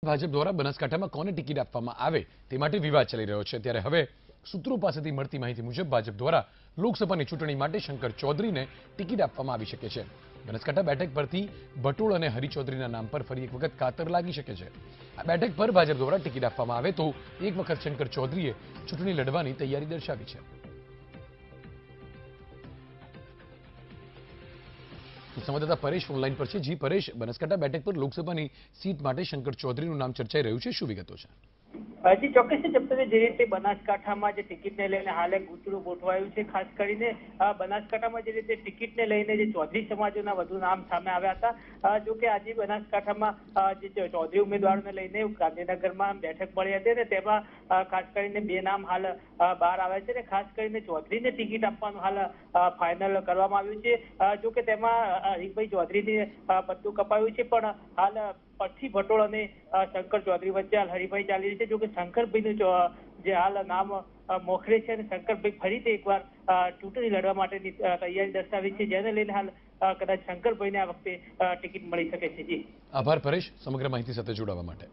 ભાજપ દ્વારા બનાસકાંઠામાં કોને ટિકિટ આપવામાં આવે તે માટે વિવાદ ચાલી રહ્યો છે ત્યારે હવે સૂત્રો પાસેથી મળતી માહિતી મુજબ ભાજપ દ્વારા લોકસભાની ચૂંટણી માટે શંકર ચૌધરીને ટિકિટ આપવામાં આવી શકે છે। બનાસકાંઠા બેઠક પરથી ભટોળ અને હરિ ચૌધરીના નામ પર ફરી એક વખત કાતર લાગી શકે છે। આ બેઠક પર ભાજપ દ્વારા ટિકિટ આપવામાં આવે તો એક વખત શંકર ચૌધરીએ ચૂંટણી લડવાની તૈયારી દર્શાવી છે। સંવાદદાતા પરેશ ઓનલાઈન પર છે। જી પરેશ, બનાસકાંઠા બેઠક પર લોકસભાની સીટ માટે શંકર ચૌધરીનું નામ ચર્ચાઈ રહ્યું છે, શું વિગતો છે? જી ચોક્કસ જપ્તને જે રીતે બનાસકાંઠામાં જે ટિકિટને લઈને હાલે ગૂંચળું ગોઠવાયું છે, ખાસ કરીને બનાસકાંઠામાં જે રીતે ટિકિટને લઈને જે ચૌધરી સમાજોના વધુ નામ સામે આવ્યા હતા। જો કે આજે બનાસકાંઠામાં જે ચૌધરી ઉમેદવારોને લઈને ગાંધીનગરમાં બેઠક મળી હતી અને તેમાં ખાસ કરીને બે નામ હાલ બહાર આવ્યા છે અને ખાસ કરીને ચૌધરીને ટિકિટ આપવાનું હાલ ફાઇનલ કરવામાં આવ્યું છે। જો કે તેમાં હરીભાઈ ચૌધરીને પત્તું કપાયું છે, પણ હાલ પરથી ભટોળ અને શંકર ચૌધરી વચ્ચે હાલ હરીફાઈ ચાલી રહી છે। જો કે શંકરભાઈનું જે હાલ નામ મોખરે છે અને શંકરભાઈ ફરીથી એકવાર ચૂંટણી લડવા માટેની તૈયારી દર્શાવી છે, જેને લઈને હાલ કદાચ શંકરભાઈને આ વખતે ટિકિટ મળી શકે છે। જી આભાર પરેશ, સમગ્ર માહિતી સાથે જોડાવા માટે।